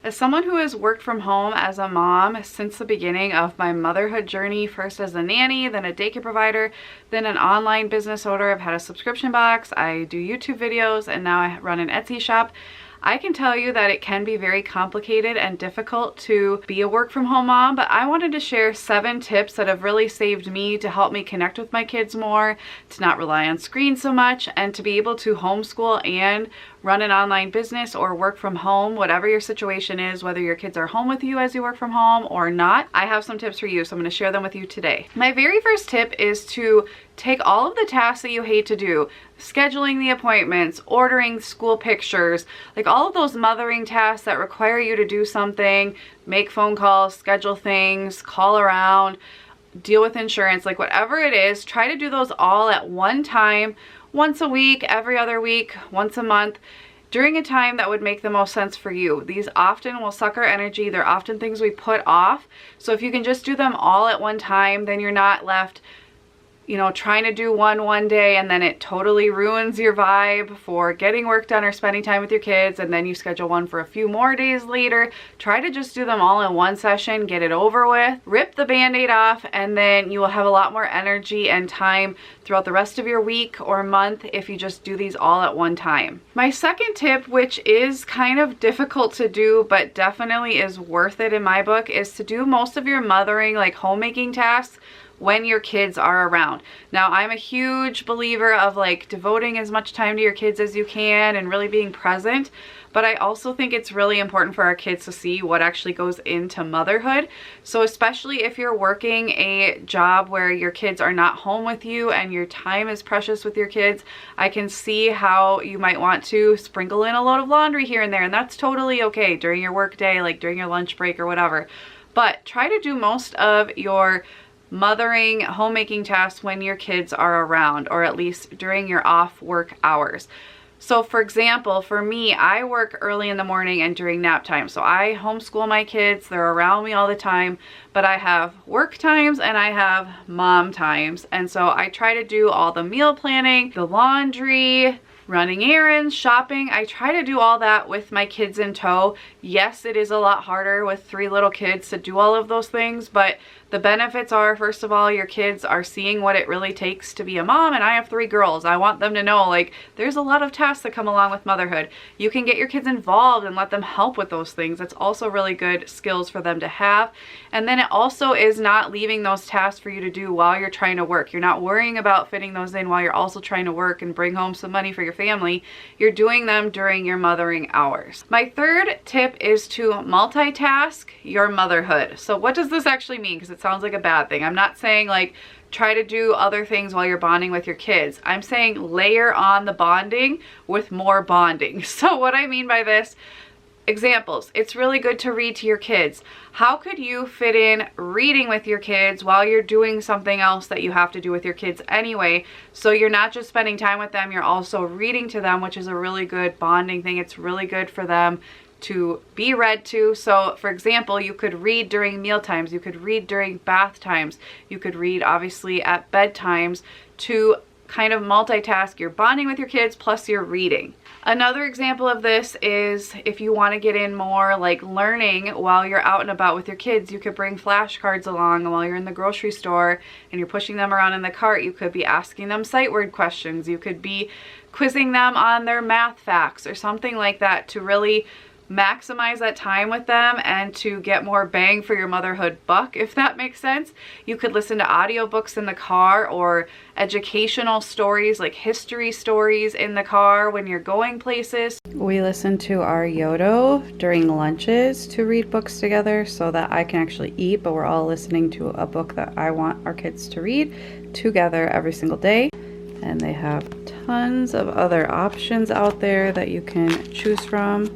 As someone who has worked from home as a mom since the beginning of my motherhood journey, first as a nanny, then a daycare provider, then an online business owner, I've had a subscription box, I do YouTube videos, and now I run an Etsy shop. I can tell you that it can be very complicated and difficult to be a work from home mom, but I wanted to share 7 tips that have really saved me to help me connect with my kids more, to not rely on screens so much, and to be able to homeschool and run an online business or work from home, whatever your situation is, whether your kids are home with you as you work from home or not. I have some tips for you, so I'm going to share them with you today. My very first tip is to take all of the tasks that you hate to do, scheduling the appointments, ordering school pictures, like all of those mothering tasks that require you to do something, make phone calls, schedule things, call around, deal with insurance, like whatever it is, try to do those all at one time, once a week, every other week, once a month, during a time that would make the most sense for you. These often will suck our energy. They're often things we put off. So if you can just do them all at one time, then you're not left, you know, trying to do one day and then it totally ruins your vibe for getting work done or spending time with your kids, and then you schedule one for a few more days later. Try to just do them all in one session, get it over with, rip the band-aid off, and then you will have a lot more energy and time throughout the rest of your week or month if you just do these all at one time. My second tip, which is kind of difficult to do but definitely is worth it in my book, is to do most of your mothering, like homemaking tasks, when your kids are around. Now, I'm a huge believer of like devoting as much time to your kids as you can and really being present, but I also think it's really important for our kids to see what actually goes into motherhood. So especially if you're working a job where your kids are not home with you and your time is precious with your kids, I can see how you might want to sprinkle in a load of laundry here and there, and that's totally okay during your work day, like during your lunch break or whatever. But try to do most of your mothering, homemaking tasks when your kids are around, or at least during your off work hours. So for example, for me, I work early in the morning and during nap time. So I homeschool my kids, they're around me all the time, but I have work times and I have mom times. And so I try to do all the meal planning, the laundry, running errands, shopping. I try to do all that with my kids in tow. Yes, it is a lot harder with 3 little kids to do all of those things, but the benefits are, first of all, your kids are seeing what it really takes to be a mom, and I have 3 girls. I want them to know, like, there's a lot of tasks that come along with motherhood. You can get your kids involved and let them help with those things. That's also really good skills for them to have. And then it also is not leaving those tasks for you to do while you're trying to work. You're not worrying about fitting those in while you're also trying to work and bring home some money for your family. You're doing them during your mothering hours. My third tip is to multitask your motherhood. So what does this actually mean? Because it sounds like a bad thing. I'm not saying like try to do other things while you're bonding with your kids. I'm saying layer on the bonding with more bonding. So what I mean by this, examples, it's really good to read to your kids. How could you fit in reading with your kids while you're doing something else that you have to do with your kids anyway? So you're not just spending time with them, you're also reading to them, which is a really good bonding thing. It's really good for them to be read to. So for example, you could read during meal times, you could read during bath times, you could read obviously at bedtimes to kind of multitask. You're bonding with your kids plus you're reading. Another example of this is if you want to get in more like learning while you're out and about with your kids, you could bring flashcards along while you're in the grocery store and you're pushing them around in the cart. You could be asking them sight word questions. You could be quizzing them on their math facts or something like that to really maximize that time with them and to get more bang for your motherhood buck, if that makes sense. You could listen to audiobooks in the car or educational stories like history stories in the car when you're going places. We listen to our Yodo during lunches to read books together so that I can actually eat, but we're all listening to a book that I want our kids to read together every single day. And they have tons of other options out there that you can choose from,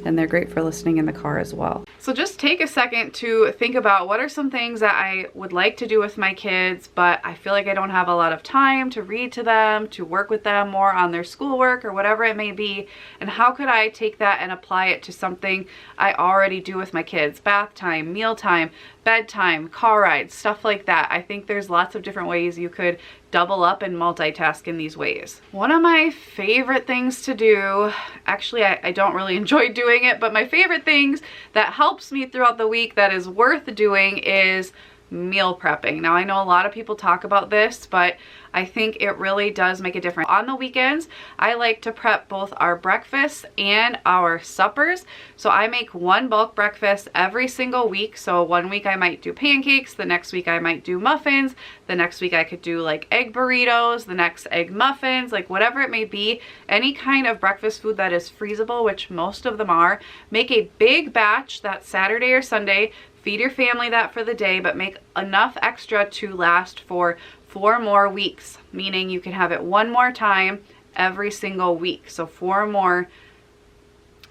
and they're great for listening in the car as well. So just take a second to think about what are some things that I would like to do with my kids, but I feel like I don't have a lot of time to read to them, to work with them more on their schoolwork or whatever it may be, and how could I take that and apply it to something I already do with my kids? Bath time, meal time, bedtime, car rides, stuff like that. I think there's lots of different ways you could double up and multitask in these ways. One of my favorite things to do, actually I don't really enjoy doing it, but my favorite things that helps me throughout the week that is worth doing is meal prepping. Now I know a lot of people talk about this, but I think it really does make a difference. On the weekends, I like to prep both our breakfasts and our suppers. So I make one bulk breakfast every single week. So one week I might do pancakes, the next week I might do muffins, the next week I could do like egg burritos, the next egg muffins, like whatever it may be. Any kind of breakfast food that is freezable, which most of them are. Make a big batch that Saturday or Sunday, feed your family that for the day, but make enough extra to last for 4 more weeks, meaning you can have it one more time every single week. So 4 more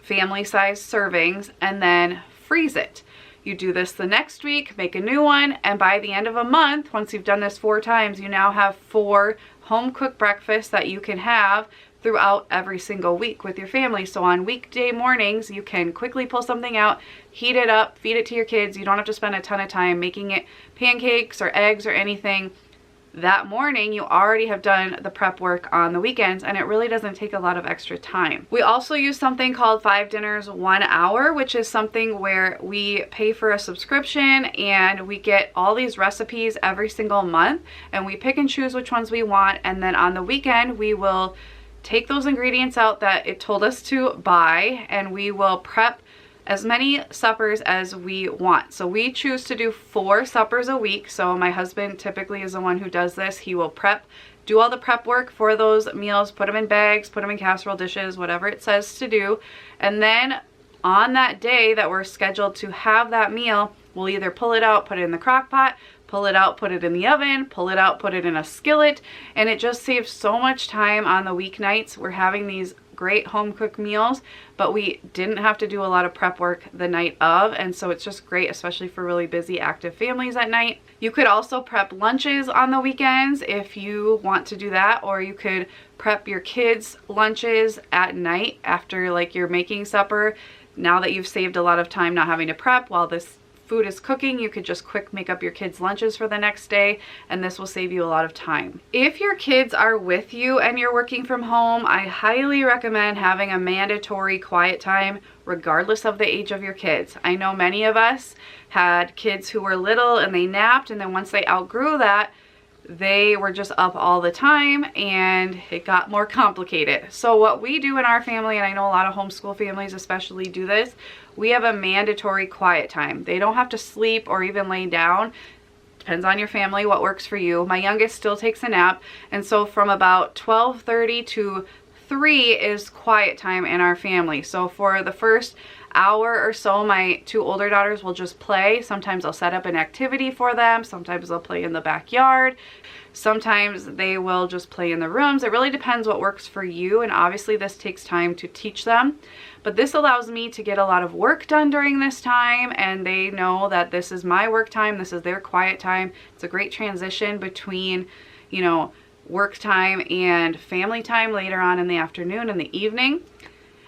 family-sized servings and then freeze it. You do this the next week, make a new one, and by the end of a month, once you've done this 4 times, you now have 4 home-cooked breakfasts that you can have throughout every single week with your family. So on weekday mornings, you can quickly pull something out, heat it up, feed it to your kids. You don't have to spend a ton of time making it pancakes or eggs or anything. That morning, you already have done the prep work on the weekends, and it really doesn't take a lot of extra time. We also use something called 5 Dinners 1 Hour, which is something where we pay for a subscription and we get all these recipes every single month, and we pick and choose which ones we want, and then on the weekend, we will take those ingredients out that it told us to buy, and we will prep as many suppers as we want. So we choose to do 4 suppers a week. So my husband typically is the one who does this. He will do all the prep work for those meals, put them in bags, put them in casserole dishes, whatever it says to do. And then on that day that we're scheduled to have that meal, we'll either pull it out, put it in the crock pot, pull it out, put it in the oven, pull it out, put it in a skillet, and it just saves so much time on the weeknights. We're having these great home cooked meals, but we didn't have to do a lot of prep work the night of, and so it's just great, especially for really busy active families at night. You could also prep lunches on the weekends if you want to do that, or you could prep your kids' lunches at night after like you're making supper. Now that you've saved a lot of time not having to prep while this food is cooking, you could just quick make up your kids' lunches for the next day, and this will save you a lot of time. If your kids are with you and you're working from home, I highly recommend having a mandatory quiet time regardless of the age of your kids. I know many of us had kids who were little and they napped, and then once they outgrew that, they were just up all the time and it got more complicated. So what we do in our family, and I know a lot of homeschool families especially do this, we have a mandatory quiet time. They don't have to sleep or even lay down. Depends on your family what works for you. My youngest still takes a nap, and so from about 12:30 to 3 is quiet time in our family. So for the first hour or so, my 2 older daughters will just play. Sometimes I'll set up an activity for them. Sometimes they'll play in the backyard. Sometimes they will just play in the rooms. It really depends what works for you, and obviously this takes time to teach them. But this allows me to get a lot of work done during this time, and they know that this is my work time, this is their quiet time. It's a great transition between, you know, work time and family time later on in the afternoon and the evening.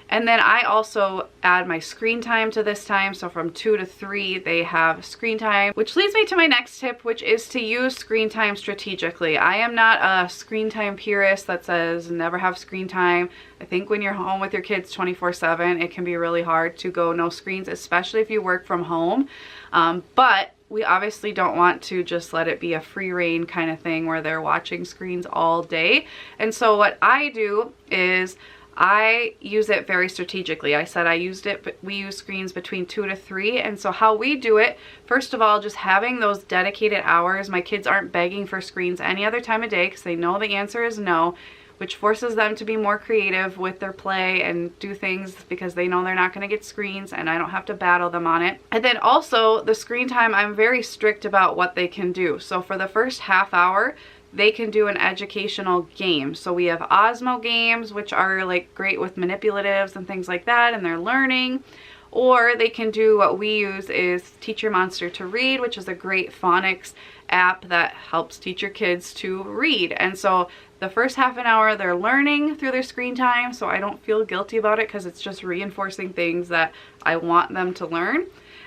And then I also add my screen time to this time. So from 2 to 3, they have screen time, which leads me to my next tip, which is to use screen time strategically. I am not a screen time purist that says never have screen time. I think when you're home with your kids 24/7, it can be really hard to go no screens, especially if you work from home. But we obviously don't want to just let it be a free reign kind of thing where they're watching screens all day. And so what I do is I use it very strategically. I said I used it, but we use screens between 2 to 3. And so how we do it, first of all, just having those dedicated hours. My kids aren't begging for screens any other time of day because they know the answer is no, which forces them to be more creative with their play and do things because they know they're not going to get screens, and I don't have to battle them on it. And then also the screen time, I'm very strict about what they can do. So for the first half hour, they can do an educational game. So we have Osmo games, which are like great with manipulatives and things like that, and they're learning. Or they can do what we use is Teach Your Monster to Read, which is a great phonics app that helps teach your kids to read. And so the first half an hour, they're learning through their screen time, so I don't feel guilty about it because it's just reinforcing things that I want them to learn.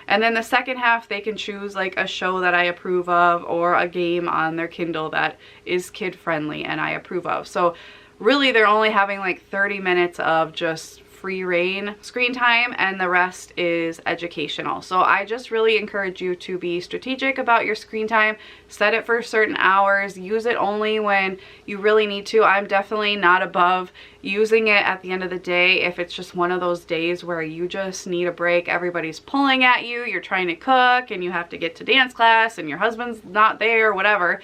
And then the second half, they can choose like a show that I approve of or a game on their Kindle that is kid friendly and I approve of. So really they're only having like 30 minutes of just free reign screen time, and the rest is educational. So I just really encourage you to be strategic about your screen time. Set it for certain hours. Use it only when you really need to. I'm definitely not above using it at the end of the day if it's just one of those days where you just need a break. Everybody's pulling at you, you're trying to cook and you have to get to dance class and your husband's not there, whatever.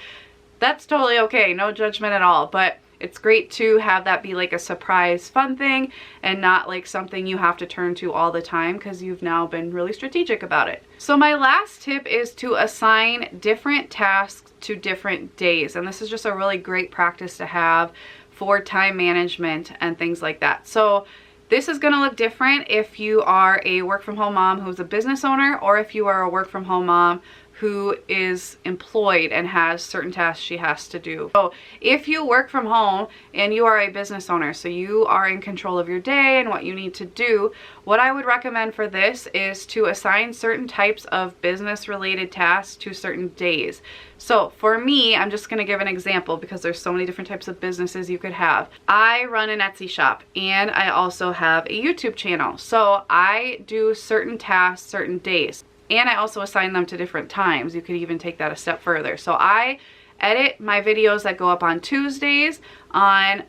That's totally okay, no judgment at all. But it's great to have that be like a surprise fun thing and not like something you have to turn to all the time because you've now been really strategic about it. So my last tip is to assign different tasks to different days. And this is just a really great practice to have for time management and things like that. So this is going to look different if you are a work from home mom who's a business owner, or if you are a work from home mom who is employed and has certain tasks she has to do. So if you work from home and you are a business owner, so you are in control of your day and what you need to do, what I would recommend for this is to assign certain types of business related tasks to certain days. So for me, I'm just gonna give an example because there's so many different types of businesses you could have. I run an Etsy shop and I also have a YouTube channel. So I do certain tasks, certain days. And I also assign them to different times. You could even take that a step further. So I edit my videos that go up on Tuesdays, on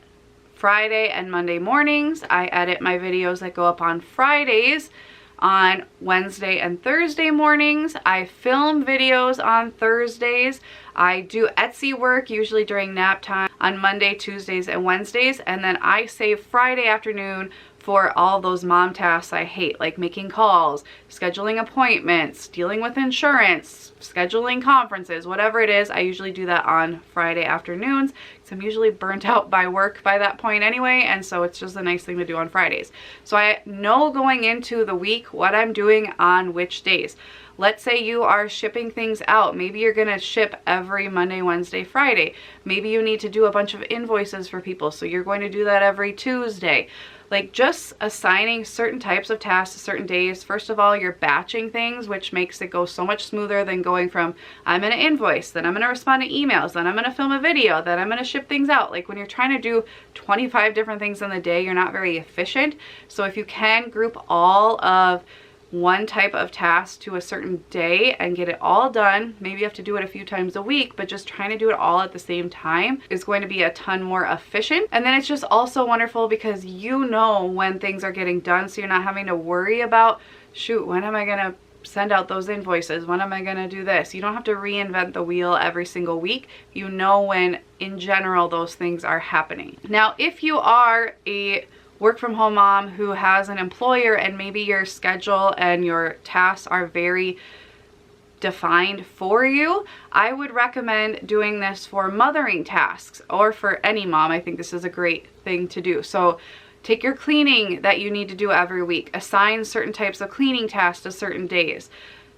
Friday and Monday mornings. I edit my videos that go up on Fridays, on Wednesday and Thursday mornings. I film videos on Thursdays. I do Etsy work usually during nap time on Monday, Tuesdays, and Wednesdays. And then I save Friday afternoon for all those mom tasks I hate, like making calls, scheduling appointments, dealing with insurance, scheduling conferences, whatever it is. I usually do that on Friday afternoons because I'm usually burnt out by work by that point anyway, and so it's just a nice thing to do on Fridays. So I know going into the week what I'm doing on which days. Let's say you are shipping things out. Maybe you're gonna ship every Monday, Wednesday, Friday. Maybe you need to do a bunch of invoices for people, so you're going to do that every Tuesday. Like just assigning certain types of tasks to certain days. First of all, you're batching things, which makes it go so much smoother than going from I'm gonna invoice, then I'm gonna respond to emails, then I'm gonna film a video, then I'm gonna ship things out. Like when you're trying to do 25 different things in the day, you're not very efficient. So if you can group all of one type of task to a certain day and get it all done, maybe you have to do it a few times a week, but just trying to do it all at the same time is going to be a ton more efficient. And then it's just also wonderful because you know when things are getting done, so you're not having to worry about, shoot, when am I gonna send out those invoices? When am I gonna do this? You don't have to reinvent the wheel every single week. You know when in general those things are happening. Now, if you are a work from home mom who has an employer and maybe your schedule and your tasks are very defined for you, I would recommend doing this for mothering tasks, or for any mom. I think this is a great thing to do. So take your cleaning that you need to do every week, assign certain types of cleaning tasks to certain days.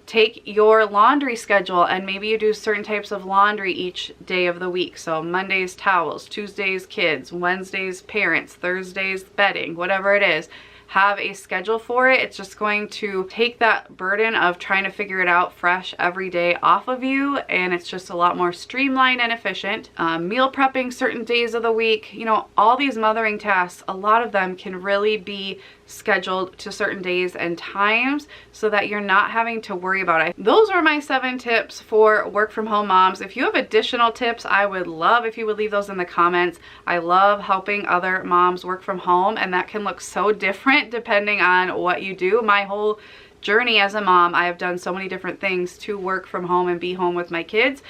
Take your laundry schedule and maybe you do certain types of laundry each day of the week. So Mondays towels, Tuesdays kids, Wednesdays parents, Thursdays bedding, whatever it is. Have a schedule for it. It's just going to take that burden of trying to figure it out fresh every day off of you, and it's just a lot more streamlined and efficient. Meal prepping certain days of the week, you know, all these mothering tasks, a lot of them can really be scheduled to certain days and times so that you're not having to worry about it. Those are my 7 tips for work from home moms. If you have additional tips, I would love if you would leave those in the comments. I love helping other moms work from home, and that can look so different depending on what you do. My whole journey as a mom, I have done so many different things to work from home and be home with my kids.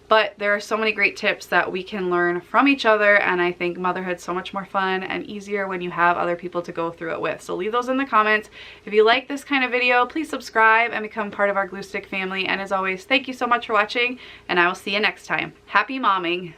But there are so many great tips that we can learn from each other, and I think motherhood's so much more fun and easier when you have other people to go through it with. So leave those in the comments. If you like this kind of video, please subscribe and become part of our Glue Stick family. And as always, thank you so much for watching, and I will see you next time. Happy momming!